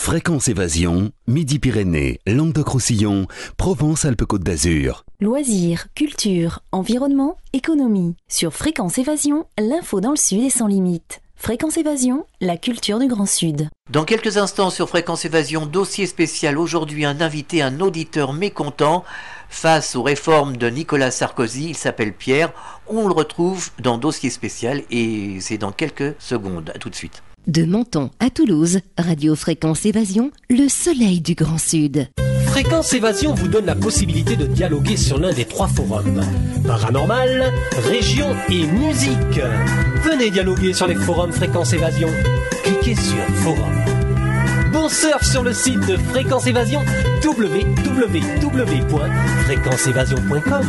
Fréquence Évasion, Midi-Pyrénées, Languedoc-Roussillon, Provence-Alpes-Côte d'Azur. Loisirs, culture, environnement, économie. Sur Fréquence Évasion, l'info dans le Sud est sans limite. Fréquence Évasion, la culture du Grand Sud. Dans quelques instants sur Fréquence Évasion, dossier spécial. Aujourd'hui, un invité, un auditeur mécontent face aux réformes de Nicolas Sarkozy. Il s'appelle Pierre. On le retrouve dans dossier spécial et c'est dans quelques secondes. À tout de suite. De Menton à Toulouse, Radio Fréquence Évasion, le soleil du Grand Sud. Fréquence Évasion vous donne la possibilité de dialoguer sur l'un des 3 forums. Paranormal, région et musique. Venez dialoguer sur les forums Fréquence Évasion. Cliquez sur Forum. Bon surf sur le site de Fréquence Évasion, www.fréquenceévasion.com.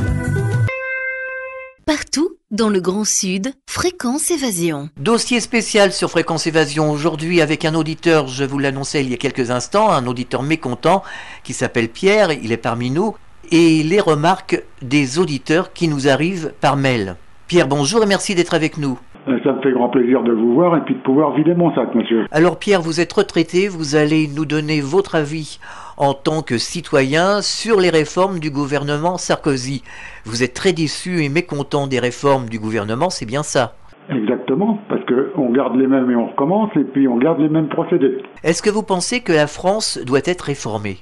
Partout dans le Grand Sud, Fréquence Évasion. Dossier spécial sur Fréquence Évasion aujourd'hui avec un auditeur, je vous l'annonçais il y a quelques instants, un auditeur mécontent qui s'appelle Pierre, il est parmi nous, et les remarques des auditeurs qui nous arrivent par mail. Pierre, bonjour et merci d'être avec nous. Ça me fait grand plaisir de vous voir et puis de pouvoir vider mon sac, monsieur. Alors Pierre, vous êtes retraité, vous allez nous donner votre avis en tant que citoyen sur les réformes du gouvernement Sarkozy. Vous êtes très déçu et mécontent des réformes du gouvernement, c'est bien ça? Exactement, parce qu'on garde les mêmes et on recommence et puis on garde les mêmes procédés. Est-ce que vous pensez que la France doit être réformée?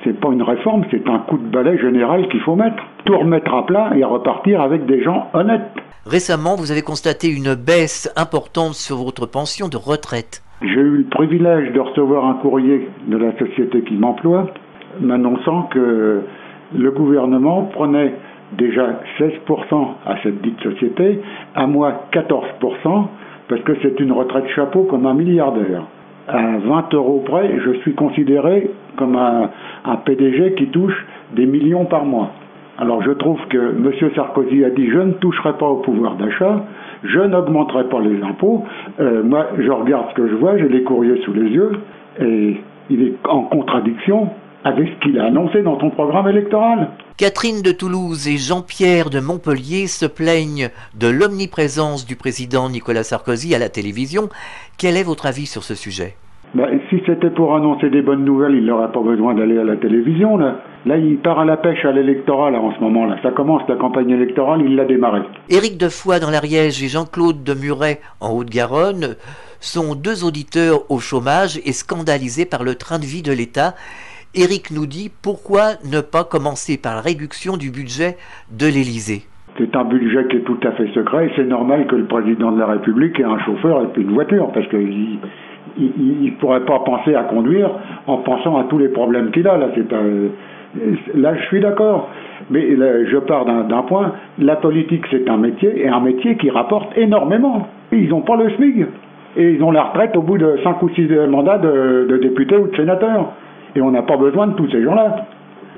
C'est pas une réforme, c'est un coup de balai général qu'il faut mettre. Tout remettre à plat et repartir avec des gens honnêtes. Récemment, vous avez constaté une baisse importante sur votre pension de retraite. J'ai eu le privilège de recevoir un courrier de la société qui m'emploie m'annonçant que le gouvernement prenait déjà 16% à cette dite société, à moi 14%, parce que c'est une retraite chapeau comme un milliardaire. À 20 € près, je suis considéré comme un PDG qui touche des millions par mois. Alors je trouve que M. Sarkozy a dit « je ne toucherai pas au pouvoir d'achat, je n'augmenterai pas les impôts ». Moi, je regarde ce que je vois, j'ai les courriers sous les yeux, et il est en contradiction avec ce qu'il a annoncé dans son programme électoral. Catherine de Toulouse et Jean-Pierre de Montpellier se plaignent de l'omniprésence du président Nicolas Sarkozy à la télévision. Quel est votre avis sur ce sujet ? Si c'était pour annoncer des bonnes nouvelles, il n'aurait pas besoin d'aller à la télévision. Là, il part à la pêche à l'électoral en ce moment. Là, ça commence, la campagne électorale, il l'a démarrée. Éric Defoy dans l'Ariège et Jean-Claude de Muret en Haute-Garonne sont 2 auditeurs au chômage et scandalisés par le train de vie de l'État. Éric nous dit pourquoi ne pas commencer par la réduction du budget de l'Élysée. C'est un budget qui est tout à fait secret et c'est normal que le président de la République ait un chauffeur et puis une voiture parce qu'il ne pourrait pas penser à conduire en pensant à tous les problèmes qu'il a. Là, là je suis d'accord. Mais là, je pars d'un point, la politique c'est un métier et un métier qui rapporte énormément. Ils n'ont pas le SMIC et ils ont la retraite au bout de 5 ou 6 mandats de députés ou de sénateurs. Et on n'a pas besoin de tous ces gens-là.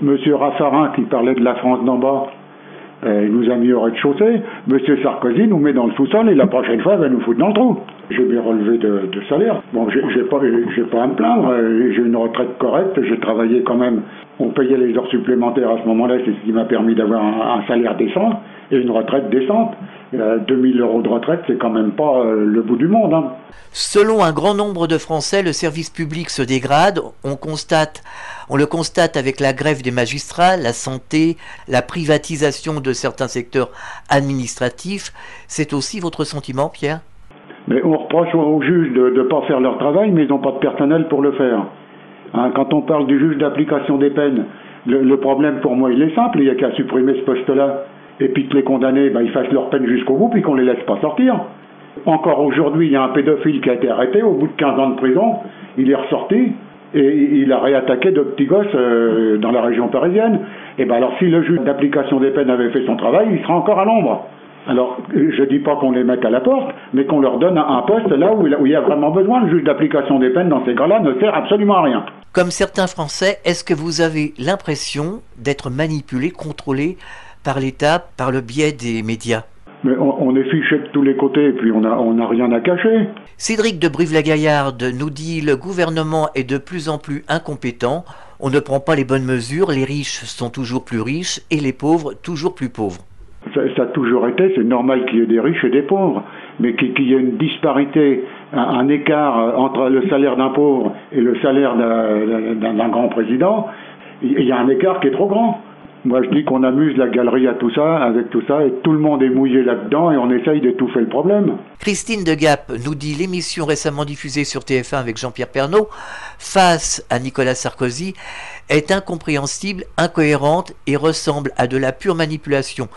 Monsieur Raffarin qui parlait de la France d'en bas, il nous a mis au rez-de-chaussée. Monsieur Sarkozy nous met dans le sous-sol et la prochaine fois il va nous foutre dans le trou. J'ai bien relevé de salaire. Bon, j'ai pas à me plaindre. J'ai une retraite correcte. J'ai travaillé quand même. On payait les heures supplémentaires à ce moment-là. C'est ce qui m'a permis d'avoir un salaire décent et une retraite décente. 2000 € de retraite, c'est quand même pas le bout du monde. Hein. Selon un grand nombre de Français, le service public se dégrade. On le constate avec la grève des magistrats, la santé, la privatisation de certains secteurs administratifs. C'est aussi votre sentiment, Pierre ? Mais on reproche aux juges de ne pas faire leur travail, mais ils n'ont pas de personnel pour le faire. Hein, quand on parle du juge d'application des peines, le problème pour moi il est simple, il n'y a qu'à supprimer ce poste-là. Et puis que les condamnés, ils fassent leur peine jusqu'au bout, puis qu'on les laisse pas sortir. Encore aujourd'hui, il y a un pédophile qui a été arrêté, au bout de 15 ans de prison, il est ressorti, et il a réattaqué de petits gosses dans la région parisienne. Et alors si le juge d'application des peines avait fait son travail, il sera encore à l'ombre. Alors, je dis pas qu'on les mette à la porte, mais qu'on leur donne un poste là où il y a vraiment besoin. Le juge d'application des peines, dans ces cas-là, ne sert absolument à rien. Comme certains Français, est-ce que vous avez l'impression d'être manipulé, contrôlé par l'État, par le biais des médias? Mais on est fiché de tous les côtés et puis on n'a rien à cacher. Cédric de Brive-la-Gaillarde nous dit « Le gouvernement est de plus en plus incompétent, on ne prend pas les bonnes mesures, les riches sont toujours plus riches et les pauvres toujours plus pauvres. » Ça a toujours été, c'est normal qu'il y ait des riches et des pauvres, mais qu'il y ait une disparité un écart entre le salaire d'un pauvre et le salaire d'un grand président, il y a un écart qui est trop grand. Moi, je dis qu'on amuse la galerie avec tout ça, et tout le monde est mouillé là-dedans, et on essaye d'étouffer le problème. Christine de Gap nous dit l'émission récemment diffusée sur TF1 avec Jean-Pierre Pernaut, face à Nicolas Sarkozy, est incompréhensible, incohérente et ressemble à de la pure manipulation.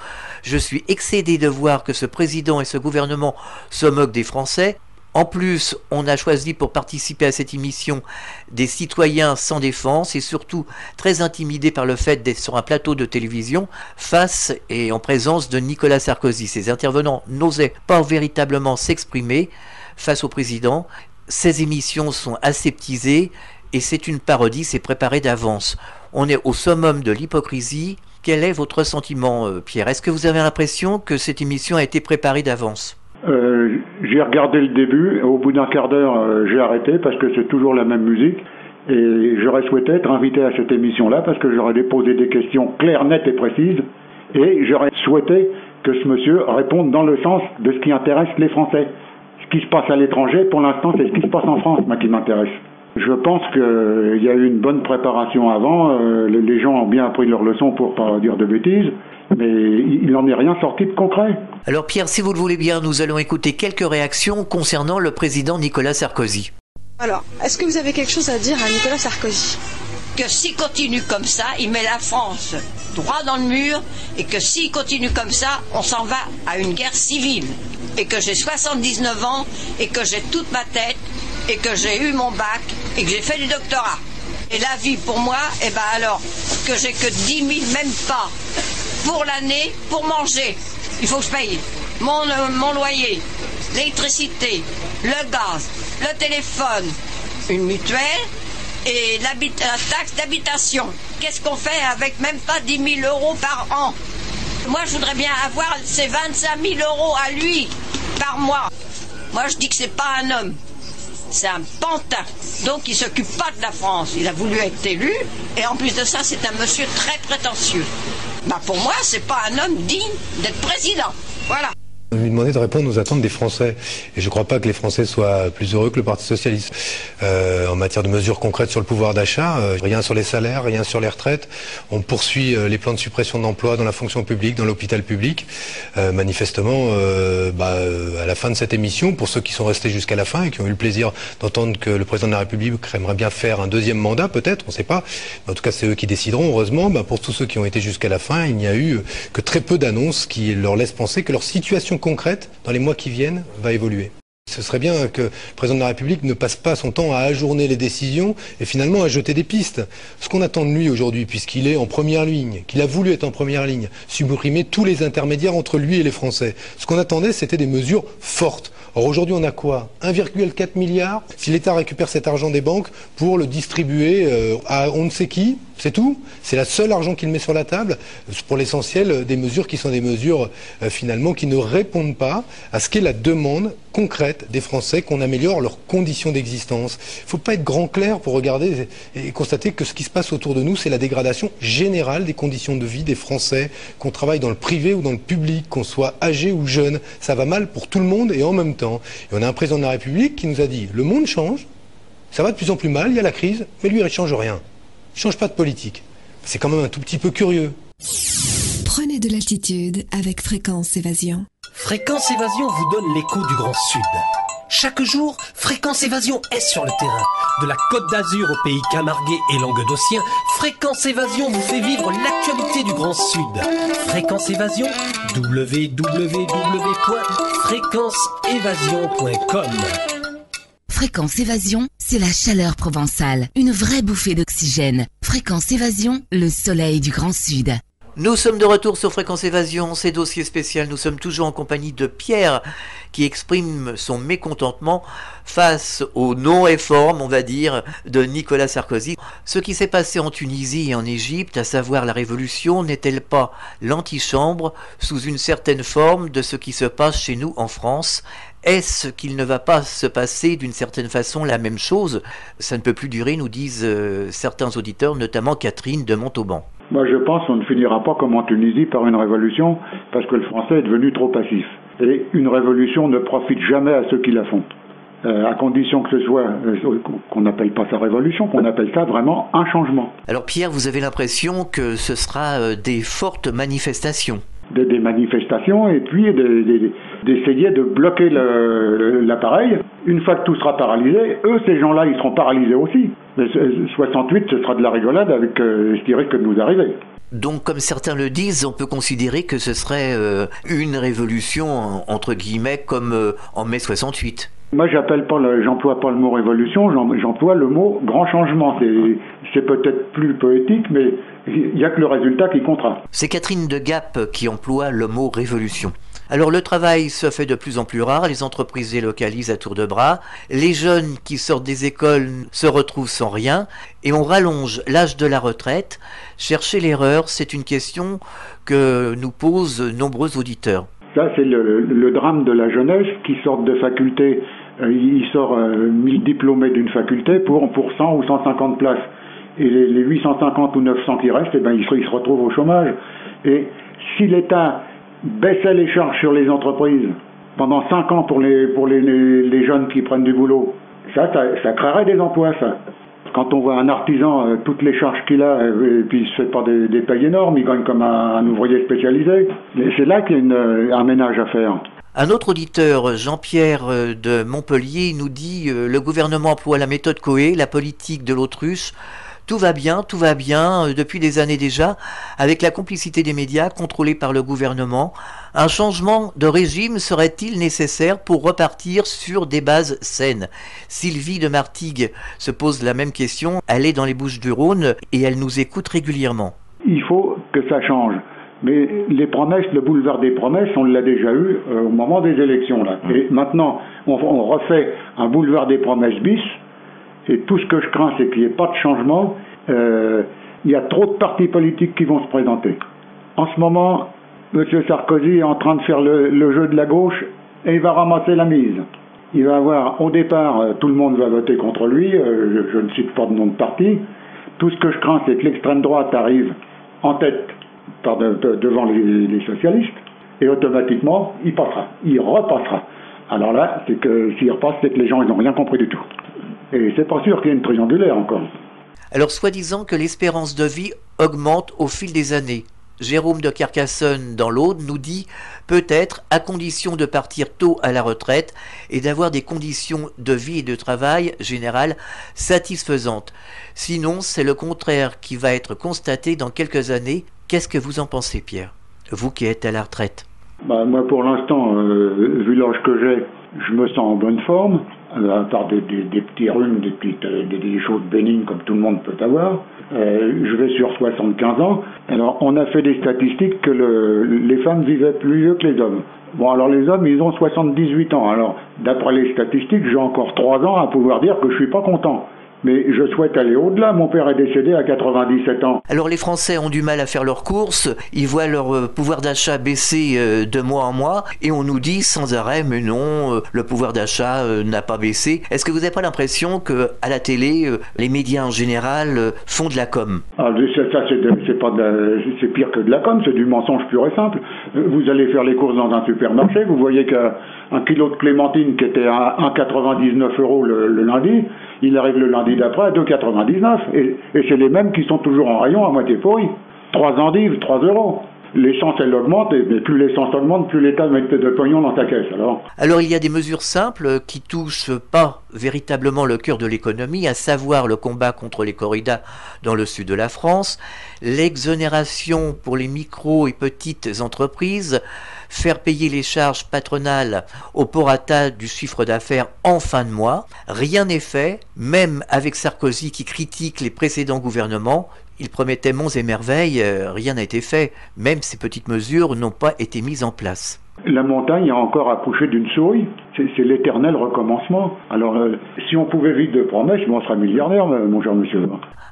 Je suis excédé de voir que ce président et ce gouvernement se moquent des Français. En plus, on a choisi pour participer à cette émission des citoyens sans défense et surtout très intimidés par le fait d'être sur un plateau de télévision face et en présence de Nicolas Sarkozy. Ces intervenants n'osaient pas véritablement s'exprimer face au président. Ces émissions sont aseptisées et c'est une parodie, c'est préparé d'avance. On est au summum de l'hypocrisie. Quel est votre sentiment, Pierre? Est-ce que vous avez l'impression que cette émission a été préparée d'avance? J'ai regardé le début, au bout d'un quart d'heure, j'ai arrêté parce que c'est toujours la même musique et j'aurais souhaité être invité à cette émission-là parce que j'aurais posé des questions claires, nettes et précises et j'aurais souhaité que ce monsieur réponde dans le sens de ce qui intéresse les Français. Ce qui se passe à l'étranger, pour l'instant, c'est ce qui se passe en France, moi, qui m'intéresse. Je pense qu'il y a eu une bonne préparation avant, les gens ont bien appris leurs leçons pour pas dire de bêtises. Mais il n'en est rien sorti de concret. Alors Pierre, si vous le voulez bien, nous allons écouter quelques réactions concernant le président Nicolas Sarkozy. Alors, est-ce que vous avez quelque chose à dire à Nicolas Sarkozy? Que s'il continue comme ça, il met la France droit dans le mur et que s'il continue comme ça, on s'en va à une guerre civile. Et que j'ai 79 ans et que j'ai toute ma tête et que j'ai eu mon bac et que j'ai fait du doctorat. Et la vie pour moi, alors, que j'ai que 10 000, même pas, pour l'année, pour manger. Il faut que je paye mon loyer, l'électricité, le gaz, le téléphone, une mutuelle et la taxe d'habitation. Qu'est-ce qu'on fait avec même pas 10 000 euros par an? Moi, je voudrais bien avoir ces 25 000 euros à lui par mois. Moi, je dis que c'est pas un homme. C'est un pantin. Donc, il s'occupe pas de la France. Il a voulu être élu. Et en plus de ça, c'est un monsieur très prétentieux. Pour moi, c'est pas un homme digne d'être président. Voilà. Lui demander de répondre aux attentes des Français. Et je ne crois pas que les Français soient plus heureux que le Parti Socialiste. En matière de mesures concrètes sur le pouvoir d'achat, rien sur les salaires, rien sur les retraites. On poursuit les plans de suppression d'emplois dans la fonction publique, dans l'hôpital public. Manifestement, à la fin de cette émission, pour ceux qui sont restés jusqu'à la fin et qui ont eu le plaisir d'entendre que le président de la République aimerait bien faire un deuxième mandat, peut-être, on ne sait pas. Mais en tout cas, c'est eux qui décideront. Heureusement, pour tous ceux qui ont été jusqu'à la fin, il n'y a eu que très peu d'annonces qui leur laissent penser que leur situation concrète, dans les mois qui viennent, va évoluer. Ce serait bien que le président de la République ne passe pas son temps à ajourner les décisions et finalement à jeter des pistes. Ce qu'on attend de lui aujourd'hui, puisqu'il est en première ligne, qu'il a voulu être en première ligne, supprimer tous les intermédiaires entre lui et les Français. Ce qu'on attendait, c'était des mesures fortes. Or aujourd'hui, on a quoi? 1,4 milliard. Si l'État récupère cet argent des banques pour le distribuer à on ne sait qui, c'est tout. C'est la seule argent qu'il met sur la table. Pour l'essentiel, des mesures qui sont des mesures finalement qui ne répondent pas à ce qu'est la demande concrète des Français, qu'on améliore leurs conditions d'existence. Il ne faut pas être grand clair pour regarder et constater que ce qui se passe autour de nous, c'est la dégradation générale des conditions de vie des Français, qu'on travaille dans le privé ou dans le public, qu'on soit âgé ou jeune. Ça va mal pour tout le monde et en même temps. Et on a un président de la République qui nous a dit, le monde change, ça va de plus en plus mal, il y a la crise, mais lui, il ne change rien. Il ne change pas de politique. C'est quand même un tout petit peu curieux. Prenez de l'altitude avec Fréquence Évasion. Fréquence Évasion vous donne l'écho du Grand Sud. Chaque jour, Fréquence Évasion est sur le terrain. De la Côte d'Azur au pays camarguais et languedocien, Fréquence Évasion vous fait vivre l'actualité du Grand Sud. Fréquence Évasion, www.fréquenceévasion.com. Fréquence Évasion, c'est la chaleur provençale, une vraie bouffée d'oxygène. Fréquence Évasion, le soleil du Grand Sud. Nous sommes de retour sur Fréquence Évasion, c'est dossier spécial. Nous sommes toujours en compagnie de Pierre qui exprime son mécontentement face aux non-réformes, on va dire, de Nicolas Sarkozy. Ce qui s'est passé en Tunisie et en Égypte, à savoir la révolution, n'est-elle pas l'antichambre sous une certaine forme de ce qui se passe chez nous en France ? Est-ce qu'il ne va pas se passer d'une certaine façon la même chose? Ça ne peut plus durer, nous disent certains auditeurs, notamment Catherine de Montauban. Moi, je pense qu'on ne finira pas comme en Tunisie par une révolution parce que le français est devenu trop passif. Et une révolution ne profite jamais à ceux qui la font. à condition que ce soit, qu'on n'appelle pas ça révolution, qu'on appelle ça vraiment un changement. Alors Pierre, vous avez l'impression que ce sera des fortes manifestations? Des manifestations et puis d'essayer de bloquer l'appareil. Une fois que tout sera paralysé, ces gens-là, ils seront paralysés aussi. Mais 68, ce sera de la rigolade avec ce qui risque de nous arriver. Donc, comme certains le disent, on peut considérer que ce serait une révolution, entre guillemets, comme en mai 68. Moi, j'emploie pas le mot révolution, j'emploie le mot grand changement. C'est peut-être plus poétique, mais il n'y a que le résultat qui comptera. C'est Catherine de Gap qui emploie le mot révolution. Alors le travail se fait de plus en plus rare, les entreprises délocalisent à tour de bras, les jeunes qui sortent des écoles se retrouvent sans rien, et on rallonge l'âge de la retraite. Chercher l'erreur, c'est une question que nous posent nombreux auditeurs. Ça, c'est le drame de la jeunesse qui sort de faculté. Il sort 1000 diplômés d'une faculté pour 100 ou 150 places. Et les 850 ou 900 qui restent, ils se retrouvent au chômage. Et si l'État baissait les charges sur les entreprises pendant 5 ans pour les jeunes qui prennent du boulot, ça créerait des emplois, ça. Quand on voit un artisan, toutes les charges qu'il a, et puis il se fait pas des payes énormes, il gagne comme un ouvrier spécialisé. C'est là qu'il y a un ménage à faire. Un autre auditeur, Jean-Pierre de Montpellier, nous dit le gouvernement emploie la méthode Coué, la politique de l'autruche. Tout va bien, depuis des années déjà, avec la complicité des médias contrôlés par le gouvernement. Un changement de régime serait-il nécessaire pour repartir sur des bases saines? Sylvie de Martigues se pose la même question, elle est dans les Bouches-du-Rhône et elle nous écoute régulièrement. Il faut que ça change. Mais les promesses, le boulevard des promesses, on l'a déjà eu au moment des élections, là. Et maintenant, on refait un boulevard des promesses bis. Et tout ce que je crains, c'est qu'il n'y ait pas de changement. Il y a trop de partis politiques qui vont se présenter. En ce moment, M. Sarkozy est en train de faire le jeu de la gauche et il va ramasser la mise. Il va avoir, au départ, tout le monde va voter contre lui. Je ne cite pas de nom de parti. Tout ce que je crains, c'est que l'extrême droite arrive en tête devant les socialistes et automatiquement, il passera. Il repassera. Alors là, c'est que s'il repasse, c'est que les gens ils n'ont rien compris du tout. Et c'est pas sûr qu'il y ait une triangulaire encore. Alors, soi-disant que l'espérance de vie augmente au fil des années. Jérôme de Carcassonne, dans l'Aude, nous dit peut-être à condition de partir tôt à la retraite et d'avoir des conditions de vie et de travail générales satisfaisantes. Sinon, c'est le contraire qui va être constaté dans quelques années. Qu'est-ce que vous en pensez, Pierre, vous qui êtes à la retraite? Moi, pour l'instant, vu l'âge que j'ai, je me sens en bonne forme, à part des petits rhumes, des choses bénignes comme tout le monde peut avoir. Je vais sur 75 ans. Alors, on a fait des statistiques que les femmes vivaient plus vieux que les hommes. Bon, alors les hommes, ils ont 78 ans. Alors, d'après les statistiques, j'ai encore 3 ans à pouvoir dire que je suis pas content. Mais je souhaite aller au-delà. Mon père est décédé à 97 ans. Alors les Français ont du mal à faire leurs courses, ils voient leur pouvoir d'achat baisser de mois en mois, et on nous dit sans arrêt, mais non, le pouvoir d'achat n'a pas baissé. Est-ce que vous n'avez pas l'impression qu'à la télé, les médias en général font de la com? C'est pire que de la com, c'est du mensonge pur et simple. Vous allez faire les courses dans un supermarché, vous voyez qu'un kilo de clémentine qui était à 1,99 € le lundi, il arrive le lundi d'après à 2,99 et c'est les mêmes qui sont toujours en rayon à moitié pourri. 3 endives, 3 €. L'essence, elle augmente, et plus l'essence augmente, plus l'État met de pognon dans sa caisse. Alors il y a des mesures simples qui touchent pas véritablement le cœur de l'économie, à savoir le combat contre les corridas dans le sud de la France, l'exonération pour les micro et petites entreprises, faire payer les charges patronales au prorata du chiffre d'affaires en fin de mois. Rien n'est fait, même avec Sarkozy qui critique les précédents gouvernements. Il promettait monts et merveilles, rien n'a été fait. Même ces petites mesures n'ont pas été mises en place. La montagne a encore accouché d'une souris. C'est l'éternel recommencement. Alors, si on pouvait vivre de promesses, on serait millionnaire, mon cher monsieur.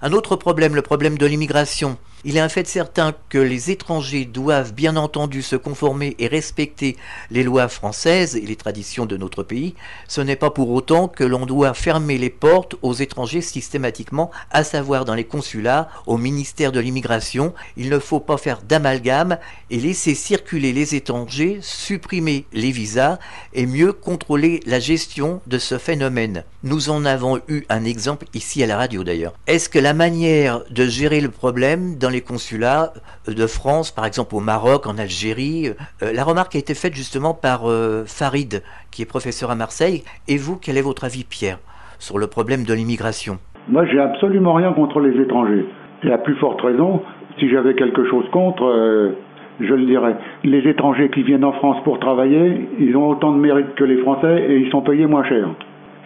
Un autre problème, le problème de l'immigration. Il est un fait certain que les étrangers doivent bien entendu se conformer et respecter les lois françaises et les traditions de notre pays. Ce n'est pas pour autant que l'on doit fermer les portes aux étrangers systématiquement, à savoir dans les consulats, au ministère de l'immigration. Il ne faut pas faire d'amalgame et laisser circuler les étrangers supprimer les visas et mieux contrôler la gestion de ce phénomène. Nous en avons eu un exemple ici à la radio d'ailleurs. Est-ce que la manière de gérer le problème dans les consulats de France, par exemple au Maroc, en Algérie, la remarque a été faite justement par Farid, qui est professeur à Marseille. Et vous, quel est votre avis, Pierre, sur le problème de l'immigration? Moi, j'ai absolument rien contre les étrangers. Et à plus forte raison, si j'avais quelque chose contre, je le dirais. Les étrangers qui viennent en France pour travailler, ils ont autant de mérite que les Français et ils sont payés moins cher.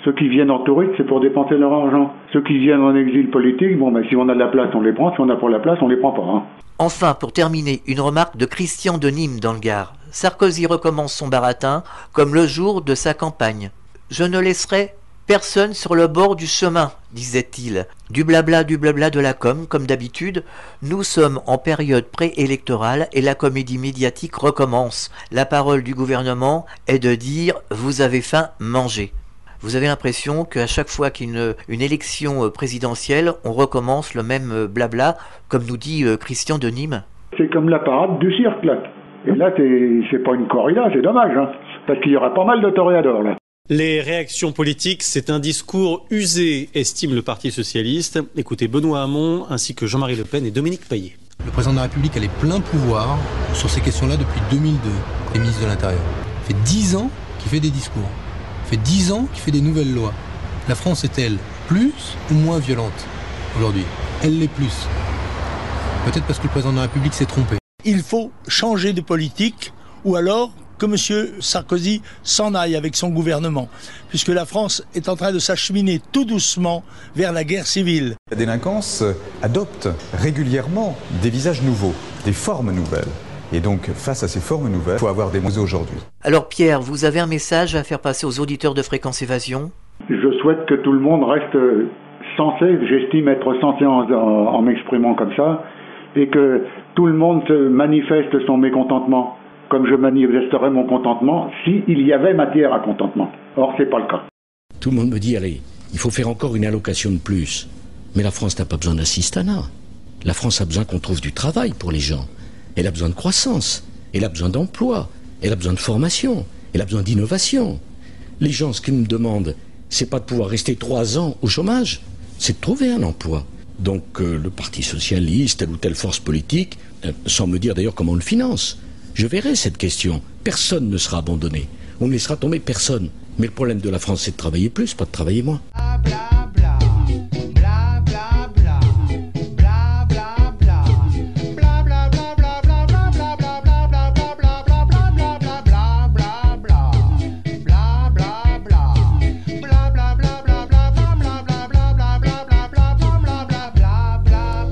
Ceux qui viennent en touriste, c'est pour dépenser leur argent. Ceux qui viennent en exil politique, si on a de la place, on les prend. Si on n'a pas la place, on les prend pas. Enfin, pour terminer, une remarque de Christian de Nîmes dans le Gard. Sarkozy recommence son baratin comme le jour de sa campagne. « Je ne laisserai personne sur le bord du chemin », disait-il. Du blabla de la com, comme d'habitude. Nous sommes en période préélectorale et la comédie médiatique recommence. La parole du gouvernement est de dire « vous avez faim, mangez ». Vous avez l'impression qu'à chaque fois qu'il y a une élection présidentielle, on recommence le même blabla, comme nous dit Christian de Nîmes? C'est comme la parade du cirque, là. Et là, c'est pas une corrida, c'est dommage, parce qu'il y aura pas mal de toréadors, là. Les réactions politiques, c'est un discours usé, estime le Parti socialiste. Écoutez Benoît Hamon, ainsi que Jean-Marie Le Pen et Dominique Payet. Le président de la République a les pleins pouvoirs sur ces questions-là depuis 2002, les ministres de l'Intérieur. Ça fait 10 ans qu'il fait des discours. Ça fait 10 ans qu'il fait des nouvelles lois. La France est-elle plus ou moins violente aujourd'hui? Elle l'est plus. Peut-être parce que le président de la République s'est trompé. Il faut changer de politique, ou alors que M. Sarkozy s'en aille avec son gouvernement, puisque la France est en train de s'acheminer tout doucement vers la guerre civile. La délinquance adopte régulièrement des visages nouveaux, des formes nouvelles. Et donc, face à ces formes nouvelles, il faut avoir des mots aujourd'hui. Alors Pierre, vous avez un message à faire passer aux auditeurs de Fréquence Évasion? Je souhaite que tout le monde reste sensé, j'estime être sensé en m'exprimant comme ça, et que tout le monde manifeste son mécontentement, comme je manifesterais mon contentement s'il y avait matière à contentement. Or, c'est pas le cas. Tout le monde me dit, allez, il faut faire encore une allocation de plus. Mais la France n'a pas besoin d'assistanat. La France a besoin qu'on trouve du travail pour les gens. Elle a besoin de croissance, elle a besoin d'emploi, elle a besoin de formation, elle a besoin d'innovation. Les gens, ce qu'ils me demandent, c'est pas de pouvoir rester 3 ans au chômage, c'est de trouver un emploi. Donc le Parti socialiste, telle ou telle force politique, sans me dire d'ailleurs comment on le finance, je verrai cette question. Personne ne sera abandonné. On ne laissera tomber personne. Mais le problème de la France, c'est de travailler plus, pas de travailler moins.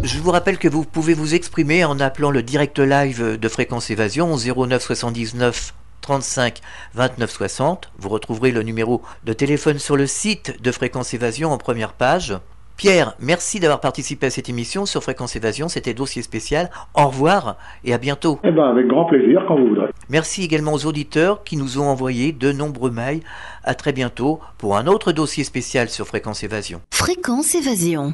Je vous rappelle que vous pouvez vous exprimer en appelant le direct live de Fréquence Évasion au 09 79 35 29 60. Vous retrouverez le numéro de téléphone sur le site de Fréquence Évasion en première page. Pierre, merci d'avoir participé à cette émission sur Fréquence Évasion. C'était Dossier spécial. Au revoir et à bientôt. Avec grand plaisir quand vous voudrez. Merci également aux auditeurs qui nous ont envoyé de nombreux mails. À très bientôt pour un autre dossier spécial sur Fréquence Évasion. Fréquence Évasion.